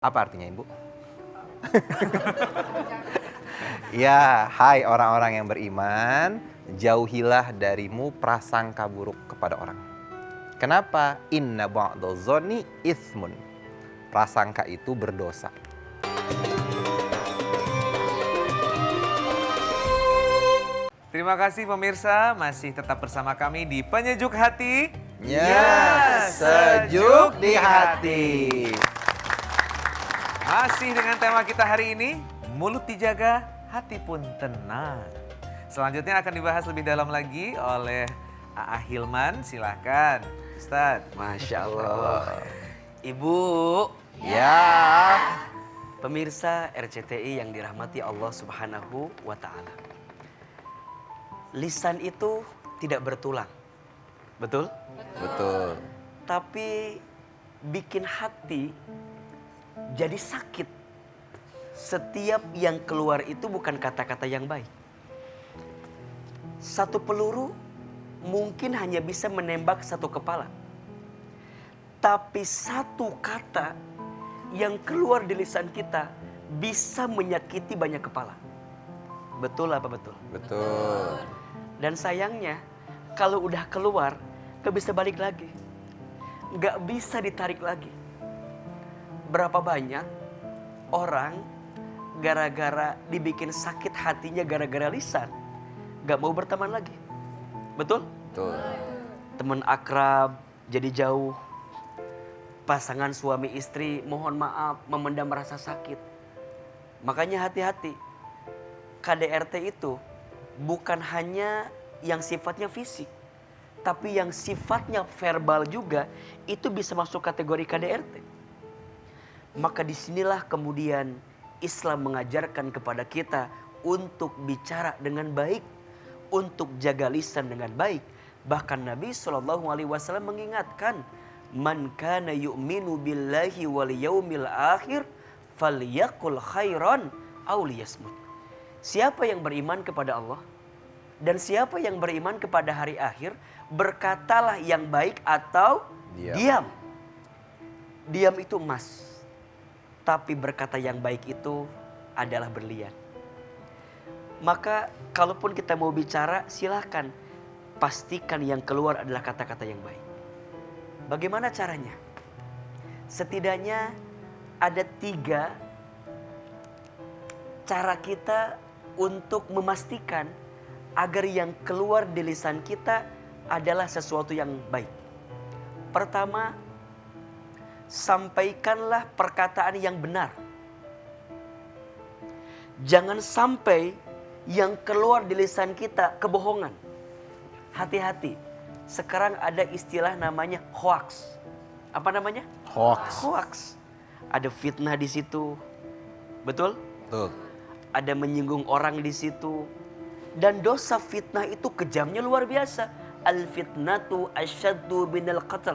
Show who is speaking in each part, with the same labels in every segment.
Speaker 1: Apa artinya, Ibu? Ya, hai orang-orang yang beriman, jauhilah darimu prasangka buruk kepada orang. Kenapa? Inna ba'dadh-dzanni itsmun. Prasangka itu berdosa.
Speaker 2: Terima kasih pemirsa, masih tetap bersama kami di Penyejuk Hati.
Speaker 1: Ya, sejuk di hati.
Speaker 2: Masih dengan tema kita hari ini, mulut dijaga, hati pun tenang. Selanjutnya akan dibahas lebih dalam lagi oleh A.A. Hilman, silahkan Ustadz.
Speaker 3: Masya Allah. Ibu,
Speaker 1: Ya,
Speaker 3: pemirsa RCTI yang dirahmati Allah Subhanahu wa Ta'ala. Lisan itu tidak bertulang, betul?
Speaker 1: betul.
Speaker 3: Tapi bikin hati jadi sakit. Setiap yang keluar itu bukan kata-kata yang baik. Satu peluru mungkin hanya bisa menembak satu kepala. Tapi satu kata yang keluar di lisan kita bisa menyakiti banyak kepala. Betul apa betul?
Speaker 1: Betul.
Speaker 3: Dan sayangnya kalau udah keluar gak bisa balik lagi. Gak bisa ditarik lagi. Berapa banyak orang gara-gara dibikin sakit hatinya gara-gara lisan gak mau berteman lagi. Betul?
Speaker 1: Betul.
Speaker 3: Teman akrab jadi jauh. Pasangan suami istri mohon maaf memendam rasa sakit. Makanya hati-hati. KDRT itu bukan hanya yang sifatnya fisik, tapi yang sifatnya verbal juga itu bisa masuk kategori KDRT. Maka disinilah kemudian Islam mengajarkan kepada kita untuk bicara dengan baik, untuk jaga lisan dengan baik. Bahkan Nabi SAW mengingatkan, man kana yu'minu billahi wal yaumil akhir falyaqul khairan aw liyasmut. Siapa yang beriman kepada Allah dan siapa yang beriman kepada hari akhir, berkatalah yang baik atau diam. Diam itu emas, tapi berkata yang baik itu adalah berlian. Maka kalaupun kita mau bicara, silahkan pastikan yang keluar adalah kata-kata yang baik. Bagaimana caranya? Setidaknya ada 3 cara kita untuk memastikan agar yang keluar di lisan kita adalah sesuatu yang baik. Pertama, sampaikanlah perkataan yang benar. Jangan sampai yang keluar di lisan kita kebohongan. Hati-hati. Sekarang ada istilah namanya hoax. Apa namanya?
Speaker 1: Hoax.
Speaker 3: Hoax. Ada fitnah di situ. Betul?
Speaker 1: Betul.
Speaker 3: Ada menyinggung orang di situ. Dan dosa fitnah itu kejamnya luar biasa. Al-fitnatu asyaddu minal qatl.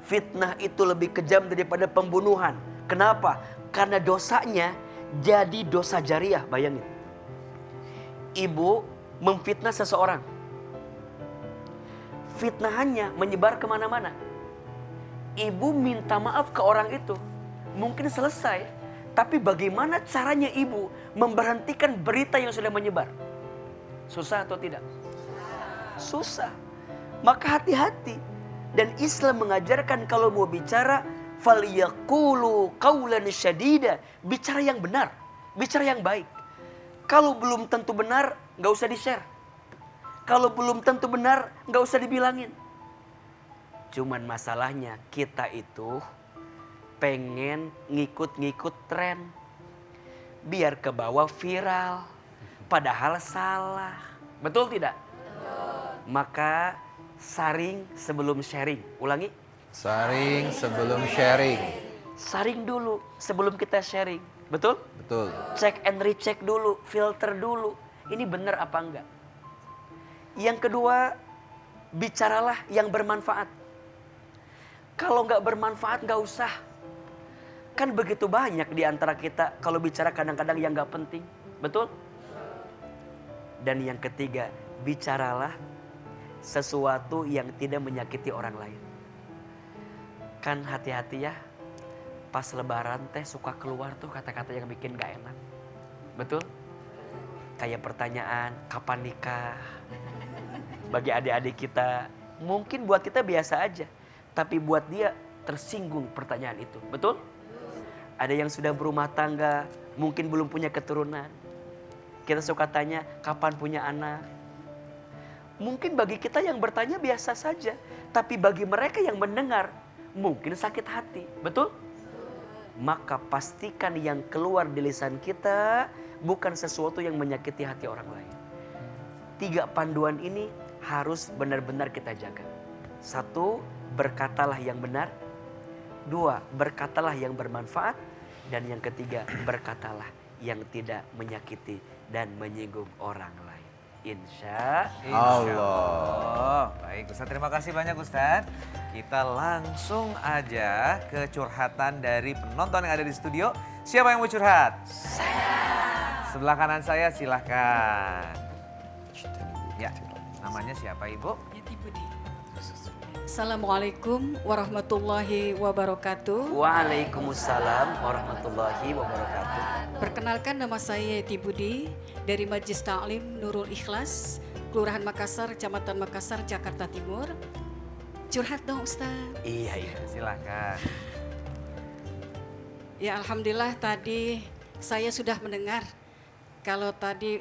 Speaker 3: Fitnah itu lebih kejam daripada pembunuhan. Kenapa? Karena dosanya jadi dosa jariah. Bayangin. Ibu memfitnah seseorang. Fitnahannya menyebar kemana-mana. Ibu minta maaf ke orang itu. Mungkin selesai. Tapi bagaimana caranya ibu memberhentikan berita yang sudah menyebar? Susah atau tidak? Susah. Maka hati-hati. Dan Islam mengajarkan kalau mau bicara, falyaqulu qawlan syadida. Bicara yang benar, bicara yang baik. Kalau belum tentu benar, gak usah di-share. Kalau belum tentu benar, gak usah dibilangin. Cuman masalahnya kita itu pengen ngikut-ngikut tren. Biar ke bawah viral. Padahal salah. Betul tidak? Betul. Maka saring sebelum sharing. Ulangi.
Speaker 1: Saring sebelum sharing.
Speaker 3: Saring dulu sebelum kita sharing. Betul?
Speaker 1: Betul.
Speaker 3: Check and recheck dulu. Filter dulu. Ini benar apa enggak? Yang kedua, bicaralah yang bermanfaat. Kalau enggak bermanfaat enggak usah. Kan begitu banyak di antara kita kalau bicara kadang-kadang yang enggak penting. Betul? Dan yang ketiga, bicaralah sesuatu yang tidak menyakiti orang lain. Kan hati-hati ya. pas lebaran teh suka keluar tuh kata-kata yang bikin gak enak. Betul? Kayak pertanyaan, kapan nikah? Bagi adik-adik kita, mungkin buat kita biasa aja. Tapi buat dia tersinggung pertanyaan itu. Betul? Ada yang sudah berumah tangga, mungkin belum punya keturunan. Kita suka tanya, kapan punya anak? Mungkin bagi kita yang bertanya biasa saja. Tapi bagi mereka yang mendengar, mungkin sakit hati. Betul? Maka pastikan yang keluar di lisan kita bukan sesuatu yang menyakiti hati orang lain. 3 panduan ini harus benar-benar kita jaga. 1, berkatalah yang benar. 2, berkatalah yang bermanfaat. Dan yang ketiga, berkatalah yang tidak menyakiti dan menyinggung orang lain. Insya
Speaker 1: Allah.
Speaker 2: Baik Ustadz, terima kasih banyak Ustadz. Kita langsung aja ke curhatan dari penonton yang ada di studio. Siapa yang mau curhat? Saya. Sebelah kanan saya silahkan. Ya, namanya siapa Ibu?
Speaker 4: Yati Budi. Assalamualaikum warahmatullahi wabarakatuh.
Speaker 3: Waalaikumsalam warahmatullahi wabarakatuh.
Speaker 4: Perkenalkan, nama saya Yati Budi dari Majelis Ta'lim Nurul Ikhlas, Kelurahan Makassar, Kecamatan Makassar, Jakarta Timur. Curhat dong Ustaz.
Speaker 3: Iya.
Speaker 2: Silahkan.
Speaker 4: Ya alhamdulillah tadi saya sudah mendengar kalau tadi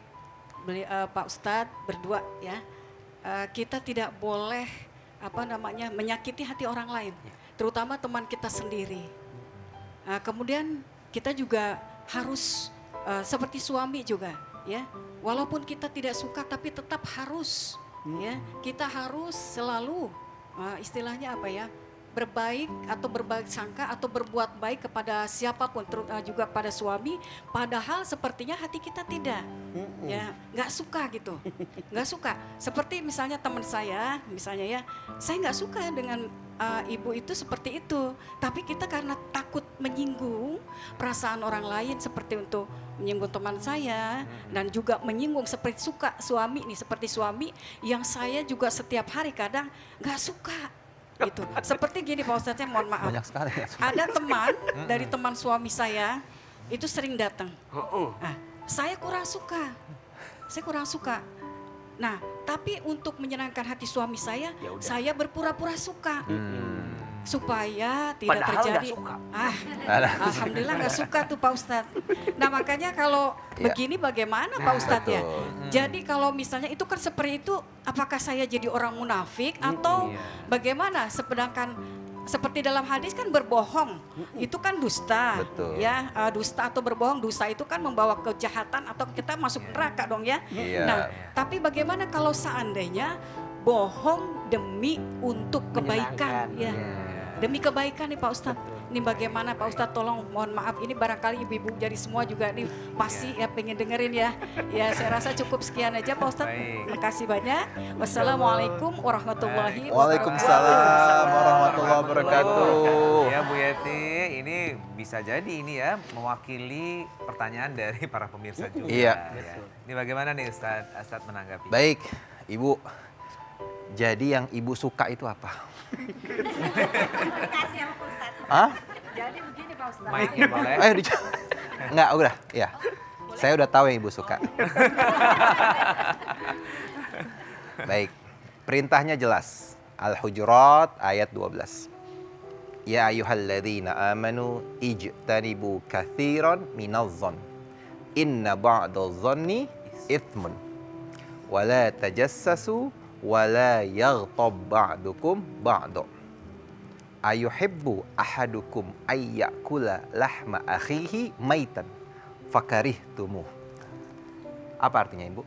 Speaker 4: Pak Ustadz berdua ya, kita tidak boleh menyakiti hati orang lain, terutama teman kita sendiri. Kemudian kita juga harus seperti suami juga ya, walaupun kita tidak suka tapi tetap harus ya, kita harus selalu istilahnya berbaik atau berbaik sangka atau berbuat baik kepada siapapun, juga pada suami, padahal sepertinya hati kita tidak, ya nggak suka gitu, nggak suka. Seperti misalnya teman saya, saya nggak suka dengan ibu itu seperti itu, tapi kita karena takut menyinggung perasaan orang lain, seperti untuk menyinggung teman saya dan juga menyinggung seperti suka suami nih, seperti suami yang saya juga setiap hari kadang nggak suka. Gitu. Seperti gini Pak Ustadz, mohon maaf.
Speaker 1: Banyak sekali ya.
Speaker 4: Ada teman dari teman suami saya itu sering datang. Nah, saya kurang suka. Nah, tapi untuk menyenangkan hati suami saya berpura-pura suka. Supaya tidak
Speaker 3: Padahal
Speaker 4: terjadi.
Speaker 3: nggak suka.
Speaker 4: Alhamdulillah nggak suka tuh Pak Ustadz. Nah makanya kalau begini bagaimana Pak Ustadz ya? Jadi kalau misalnya itu kan seperti itu, apakah saya jadi orang munafik atau bagaimana? Sedangkan seperti dalam hadis kan berbohong itu kan dusta.
Speaker 1: Betul.
Speaker 4: Ya, dusta atau berbohong, dosa itu kan membawa kejahatan atau kita masuk neraka dong ya. Nah, tapi bagaimana kalau seandainya bohong demi untuk kebaikan ya. Demi kebaikan nih Pak Ustadz. Ini bagaimana Pak Ustadz, tolong mohon maaf, ini barangkali ibu-ibu jadi semua juga nih pasti ya pengen dengerin ya. Ya saya rasa cukup sekian aja Pak Ustadz. Terima kasih banyak. Wassalamualaikum warahmatullahi wabarakatuh.
Speaker 1: Waalaikumsalam warahmatullahi wabarakatuh.
Speaker 2: Ya Bu Yeti, ini bisa jadi ini ya mewakili pertanyaan dari para pemirsa juga.
Speaker 1: Iya.
Speaker 2: Ya. Ini bagaimana nih Ustadz menanggapi?
Speaker 1: Baik, Ibu. Jadi yang Ibu suka itu apa?
Speaker 5: Kasih sama Pak Ustadz.
Speaker 1: Hah?
Speaker 4: Jadi begini Pak Ustadz.
Speaker 2: Mic-nya boleh?
Speaker 1: Ayo Enggak, udah. Ya. Saya udah tahu yang Ibu suka. Baik. Perintahnya jelas. Al-Hujurat ayat 12. Ya ayyuhalladzina amanu ijtanibu katsiran minadh-dhon. Inna ba'dadh-dhonni itsmun. Wa la tajassasu wa la yaghtab ba'dukum ba'da. Ayuhibbu ahadukum ayyakula lahma akhihi maitan fakarihtumuh. Apa artinya Ibu?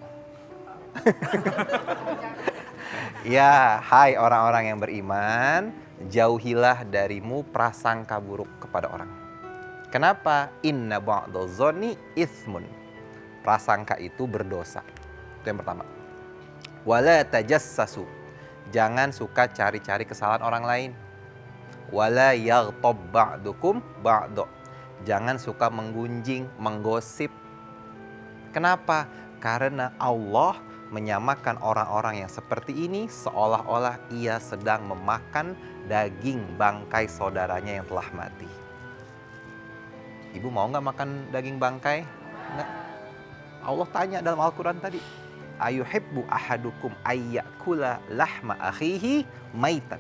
Speaker 1: Ya, hai orang-orang yang beriman, jauhilah darimu prasangka buruk kepada orang. Kenapa? Inna ba'dadh-dhonni itsmun. Prasangka itu berdosa. Itu yang pertama. Wala tajassasu. Jangan suka cari-cari kesalahan orang lain. Wala yaghtab ba'dukum ba'da. Jangan suka menggunjing, menggosip. Kenapa? Karena Allah menyamakan orang-orang yang seperti ini seolah-olah ia sedang memakan daging bangkai saudaranya yang telah mati. Ibu mau nggak makan daging bangkai? Nggak. Allah tanya dalam Al-Quran tadi, ayuhibbu ahadukum ayyakula lahma akhihi maitan.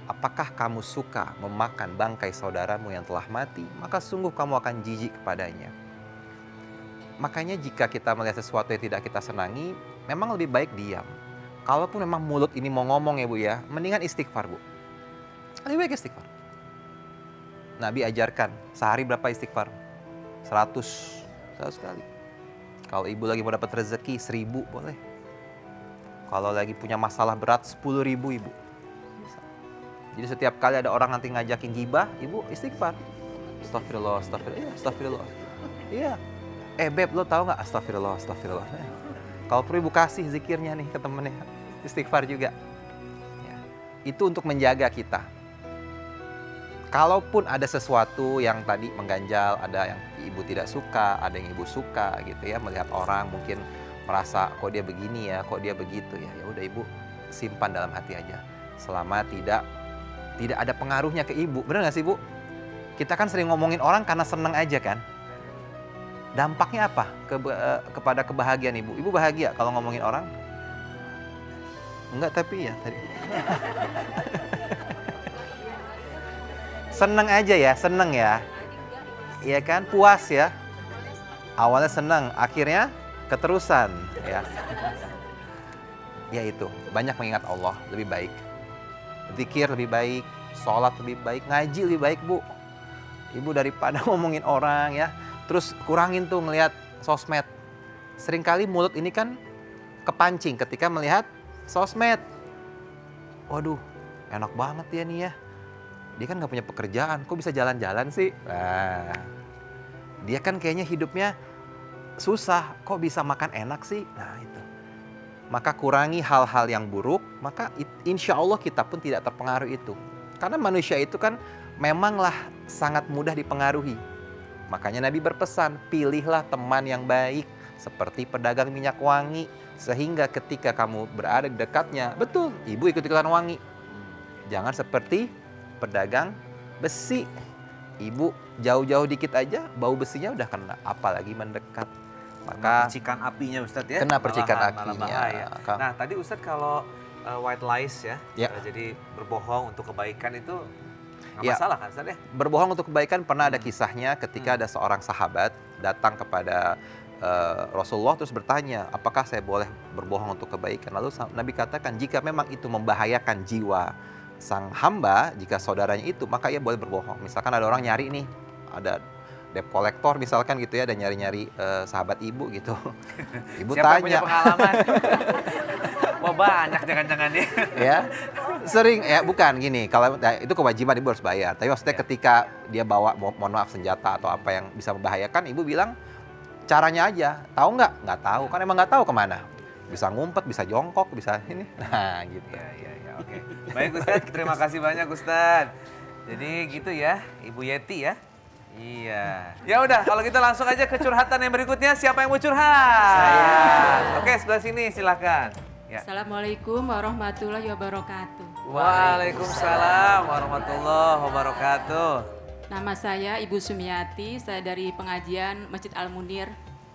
Speaker 1: Apakah kamu suka memakan bangkai saudaramu yang telah mati? Maka sungguh kamu akan jijik kepadanya. Makanya jika kita melihat sesuatu yang tidak kita senangi, memang lebih baik diam. Kalaupun memang mulut ini mau ngomong ya Bu ya, mendingan istighfar Bu. Lebih baik istighfar. Nabi ajarkan, sehari berapa istighfar? 100 kali. Kalau ibu lagi mau dapat rezeki, 1000 boleh. Kalau lagi punya masalah berat, 10.000 ibu. Bisa. Jadi setiap kali ada orang nanti ngajakin gibah, ibu istighfar. Astagfirullah, astagfirullah, iya, astagfirullah. Iya. Beb, lo tahu nggak astagfirullah, astagfirullah. Kalau perlu ibu kasih zikirnya nih ke temennya, istighfar juga. Ya. Itu untuk menjaga kita. Kalaupun ada sesuatu yang tadi mengganjal, ada yang ibu tidak suka, ada yang ibu suka gitu ya, melihat orang mungkin merasa kok dia begini ya, kok dia begitu ya, ya udah ibu simpan dalam hati aja. Selama tidak ada pengaruhnya ke ibu, benar nggak sih Bu? Kita kan sering ngomongin orang karena seneng aja kan. Dampaknya apa kepada kebahagiaan ibu? Ibu bahagia kalau ngomongin orang? Enggak tapi ya tadi. Seneng aja ya, seneng ya. Iya kan, puas ya. Awalnya seneng, akhirnya keterusan ya. Ya itu, banyak mengingat Allah lebih baik. Zikir lebih baik, sholat lebih baik, ngaji lebih baik Bu. Ibu daripada ngomongin orang ya. Terus kurangin tuh ngelihat sosmed. Seringkali mulut ini kan kepancing ketika melihat sosmed. Waduh, enak banget ya nih ya. Dia kan gak punya pekerjaan, kok bisa jalan-jalan sih? Nah, dia kan kayaknya hidupnya susah, kok bisa makan enak sih? Nah itu. Maka kurangi hal-hal yang buruk, maka insya Allah kita pun tidak terpengaruh itu. Karena manusia itu kan memanglah sangat mudah dipengaruhi. Makanya Nabi berpesan, pilihlah teman yang baik seperti pedagang minyak wangi. Sehingga ketika kamu berada di dekatnya, betul, ibu ikut-ikutan wangi. Jangan seperti pedagang besi. Ibu jauh-jauh dikit aja, bau besinya udah kena, apalagi mendekat. Maka
Speaker 2: percikan apinya Ustadz ya.
Speaker 1: kena percikan
Speaker 2: malah
Speaker 1: apinya.
Speaker 2: bahaya. Nah tadi Ustadz kalau white lies ya,
Speaker 1: Ya.
Speaker 2: jadi berbohong untuk kebaikan itu nggak
Speaker 1: Ya.
Speaker 2: masalah kan Ustadz ya?
Speaker 1: Berbohong untuk kebaikan pernah ada kisahnya ketika ada seorang sahabat datang kepada Rasulullah terus bertanya, apakah saya boleh berbohong untuk kebaikan? Lalu Nabi katakan, jika memang itu membahayakan jiwa sang hamba, jika saudaranya itu, maka ia boleh berbohong. Misalkan ada orang nyari nih, ada debt collector misalkan gitu ya, ada nyari-nyari sahabat ibu gitu. Ibu
Speaker 2: Siapa yang
Speaker 1: tanya.
Speaker 2: punya pengalaman? Wah banyak jangan-jangan dia.
Speaker 1: Ya, sering ya, bukan gini, kalau itu kewajiban ibu harus bayar. Tapi maksudnya ketika dia bawa, mohon maaf, senjata atau apa yang bisa membahayakan, ibu bilang caranya aja. Tahu nggak? Nggak tahu, kan emang nggak tahu kemana. Bisa ngumpet, bisa jongkok, bisa ini. Nah gitu.
Speaker 2: Ya, oke. Baik Ustadz, terima kasih banyak Ustadz. Jadi gitu ya, Ibu Yeti ya. Iya. Ya udah, kalau gitu langsung aja ke curhatan yang berikutnya. Siapa yang mau curhat? Saya. Oke, sebelah sini silakan. Ya.
Speaker 5: Assalamualaikum warahmatullahi wabarakatuh.
Speaker 2: Waalaikumsalam warahmatullahi wabarakatuh.
Speaker 5: Nama saya Ibu Sumiati, saya dari pengajian Masjid Al Munir,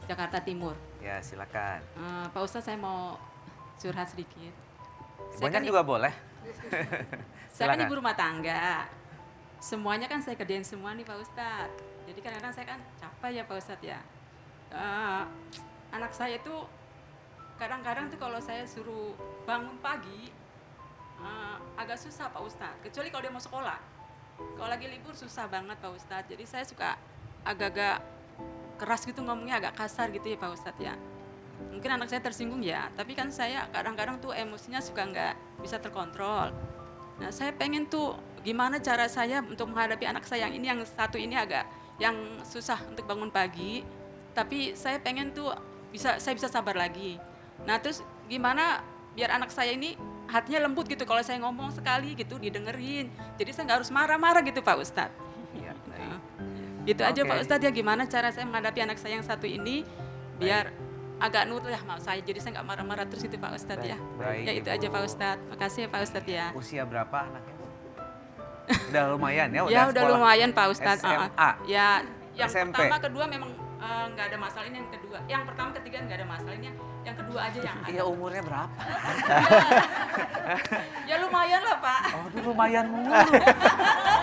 Speaker 5: Jakarta Timur.
Speaker 2: Ya, silakan.
Speaker 5: Pak Ustadz, saya mau curhat sedikit.
Speaker 2: Banyak juga boleh.
Speaker 5: Saya kan
Speaker 2: Silakan.
Speaker 5: ibu rumah tangga. Semuanya kan saya kerjain semua nih Pak Ustadz. Jadi kadang-kadang saya kan capek ya Pak Ustadz ya. Anak saya itu kadang-kadang tuh kalau saya suruh bangun pagi agak susah Pak Ustadz. Kecuali kalau dia mau sekolah. Kalau lagi libur susah banget Pak Ustadz. Jadi saya suka agak-agak keras gitu ngomongnya, agak kasar gitu ya Pak Ustadz ya. Mungkin anak saya tersinggung ya, tapi kan saya kadang-kadang tuh emosinya suka nggak bisa terkontrol. Nah saya pengen tuh gimana cara saya untuk menghadapi anak saya yang ini, yang satu ini agak yang susah untuk bangun pagi, tapi saya pengen tuh saya bisa sabar lagi. Nah terus gimana biar anak saya ini hatinya lembut gitu, kalau saya ngomong sekali gitu didengerin, jadi saya nggak harus marah-marah gitu Pak Ustadz.
Speaker 2: Iya, baik.
Speaker 5: Gitu aja
Speaker 2: Oke.
Speaker 5: Pak Ustadz ya, gimana cara saya menghadapi anak saya yang satu ini biar agak nurut ya mau saya, jadi saya nggak marah-marah terus itu Pak Ustadz ya.
Speaker 2: Baik,
Speaker 5: Ya itu
Speaker 2: Ibu.
Speaker 5: aja Pak Ustadz, makasih ya Pak Ustadz ya.
Speaker 2: Usia berapa anaknya? Udah lumayan ya?
Speaker 5: Ya udah
Speaker 2: sekolah
Speaker 5: lumayan Pak Ustadz.
Speaker 2: SMA.
Speaker 5: Ya Yang
Speaker 2: SMP.
Speaker 5: pertama, kedua memang nggak ada masalah, ini yang kedua. Yang pertama, ketiga nggak ada masalah, ini yang kedua aja yang ada.
Speaker 2: Iya, umurnya berapa?
Speaker 5: Ya lumayan lah Pak.
Speaker 2: Aduh, lumayan mulu.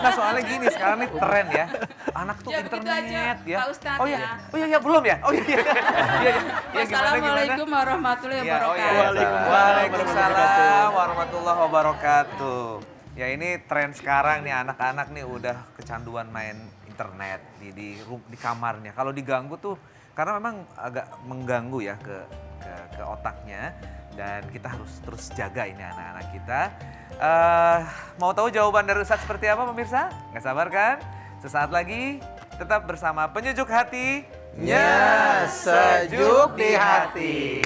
Speaker 2: Nah, soalnya gini, sekarang nih tren ya. Anak tuh
Speaker 5: Ya, begitu
Speaker 2: internet
Speaker 5: aja,
Speaker 2: ya.
Speaker 5: Pak Ustadz,
Speaker 2: Oh iya,
Speaker 5: ya.
Speaker 2: oh iya, belum ya? Oh iya, iya. Iya, iya. Ya,
Speaker 5: Wassalamualaikum warahmatullahi
Speaker 2: Ya, oh iya.
Speaker 5: wabarakatuh.
Speaker 2: Waalaikumsalam warahmatullahi wabarakatuh. Ya ini tren sekarang nih, anak-anak nih udah kecanduan main internet di kamarnya. Kalau diganggu tuh karena memang agak mengganggu ya ke otaknya, dan kita harus terus jaga ini anak-anak kita. Mau tahu jawaban dari Ustadz seperti apa pemirsa? Nggak sabar kan? Sesaat lagi tetap bersama Penyejuk Hati.
Speaker 1: Ya, sejuk di hati.